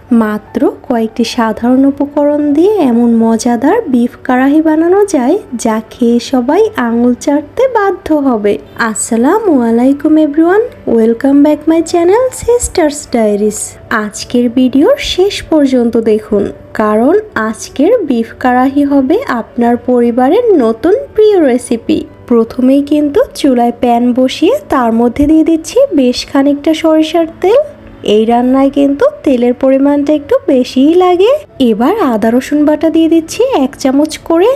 মাত্র কয়েকটি সাধারণ উপকরণ দিয়ে এমন মজাদার বিফ কারাহি বানানো যায় যা খেয়ে সবাই আঙুল চাটতে বাধ্য হবে। আসসালামু আলাইকুম everyone, welcome back my channel sisters diaries. আজকের ভিডিওর শেষ পর্যন্ত দেখুন, কারণ আজকের বিফ কারাহি হবে আপনার পরিবারের নতুন প্রিয় রেসিপি। প্রথমেই কিন্তু চুলায় প্যান বসিয়ে তার মধ্যে দিয়ে দিচ্ছি বেশ খানিকটা সরিষার তেল। এই রান্নায় কিন্তু তেলের পরিমাণটা একটু বেশিই লাগে। এবার আদা রসুন বাটা দিয়ে দিচ্ছি 1 চামচ করে।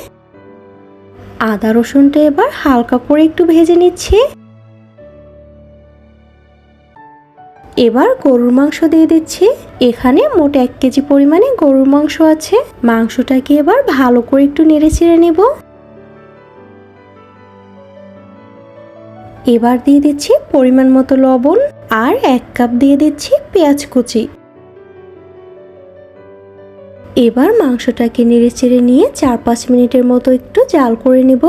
আদা রসুনটা এবার হালকা করে একটু ভেজে নিচ্ছি। এবার গরুর মাংস দিয়ে দিচ্ছি। এখানে মোট 1 কেজি পরিমাণে গরুর মাংস আছে। মাংসটাকে এবার ভালো করে একটু নেড়ে চেড়ে নেব। এবার দিয়ে দিচ্ছি পরিমাণ মতো লবণ আর 1 কাপ দিয়ে দিচ্ছি পেঁয়াজ কুচি। এবার মাংসটাকে নেড়ে চেড়ে নিয়ে 4-5 মিনিটের মতো একটু জাল করে নেব।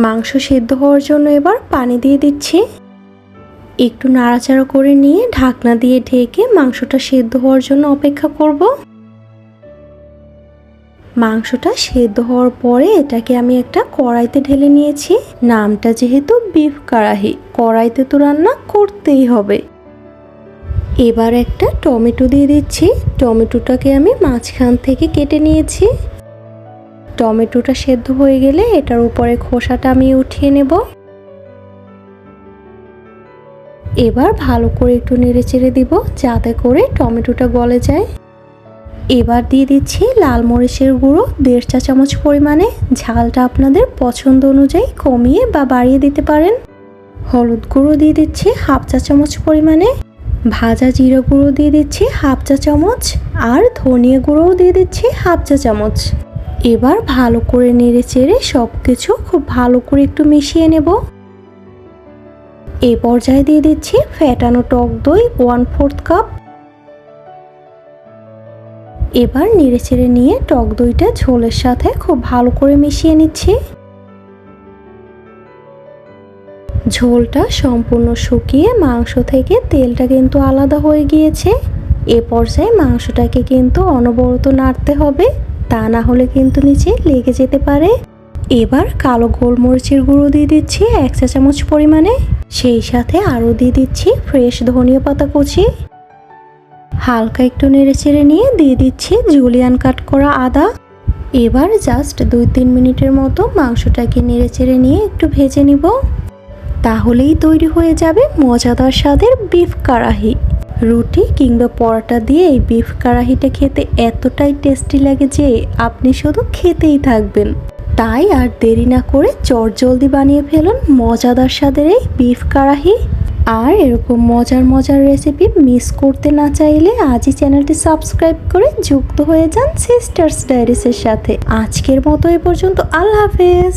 মাংস সিদ্ধ হওয়ার জন্য এবার পানি দিয়ে দিচ্ছি। একটু নাড়াচাড়া করে নিয়ে ঢাকনা দিয়ে ঢেকে মাংসটা সিদ্ধ হওয়ার জন্য অপেক্ষা করব। মাংসটা সেদ্ধ হওয়ার পরে এটাকে আমি একটা কড়াইতে ঢেলে নিয়েছি। নামটা যেহেতু বিফ কারাহি, কড়াইতে তো রান্না করতেই হবে। এবার একটা টমেটো দিয়ে দিচ্ছি। টমেটোটাকে আমি মাঝখান থেকে কেটে নিয়েছি। টমেটোটা সেদ্ধ হয়ে গেলে এটার উপরে খোসাটা আমি উঠিয়ে নেব। এবার ভালো করে একটু নেড়ে চেড়ে দিব যাতে করে টমেটোটা গলে যায়। এবার দিয়ে দিচ্ছি লাল মরিচের গুঁড়ো 1.5 চা চামচ পরিমাণে। ঝালটা আপনাদের পছন্দ অনুযায়ী কমিয়ে বা বাড়িয়ে দিতে পারেন। হলুদ গুঁড়ো দিয়ে দিচ্ছি 1/2 চা চামচ পরিমাণে। ভাজা জিরা গুঁড়ো দিয়ে দিচ্ছি 1/2 চা চামচ আর ধনিয়া গুঁড়োও দিয়ে দিচ্ছি 1/2 চা চামচ। এবার ভালো করে নেড়ে চেড়ে সব কিছু খুব ভালো করে একটু মিশিয়ে নেব। এই পর্যায়ে দিয়ে দিচ্ছি ফেটানো টক দই 1/4 কাপ। এবার নেড়ে চেড়ে নিয়ে টক দইটা ঝোলের সাথে খুব ভালো করে মিশিয়ে নিচ্ছি। ঝোলটা সম্পূর্ণ শুকিয়ে মাংস থেকে তেলটা কিন্তু আলাদা হয়ে গিয়েছে। এ পর্যায়ে মাংসটাকে কিন্তু অনবরত নাড়তে হবে, তা না হলে কিন্তু নিচে লেগে যেতে পারে। এবার কালো গোলমরিচের গুঁড়ো দিয়ে দিচ্ছি 1 চা চামচ পরিমাণে। সেই সাথে আরও দিয়ে দিচ্ছি ফ্রেশ ধনিয়া পাতা কুচি। হালকা একটু নেড়ে চেড়ে নিয়ে দিয়ে দিচ্ছি জুলিয়ান কাট করা আদা। এবার জাস্ট 2-3 মিনিটের মতো মাংসটাকে নেড়ে চেড়ে নিয়ে একটু ভেজে নিব। তাহলেই তৈরি হয়ে যাবে মজাদার স্বাদের বিফ কারাহি। রুটি কিংবা পরোটা দিয়ে এই বিফ কারাহিটা খেতে এতটাই টেস্টি লাগে যে আপনি শুধু খেতেই থাকবেন। তাই আর দেরি না করে চটজলদি বানিয়ে ফেলুন মজাদার স্বাদের এই বিফ কারাহি। আর এরকম মজার রেসিপি মিস করতে না চাইলে আজই চ্যানেলটি সাবস্ক্রাইব করে যুক্ত হয়ে যান সিস্টার্স ডায়েরিসের সাথে। আজকের মতো এ পর্যন্ত, আল্লাহ হাফেজ।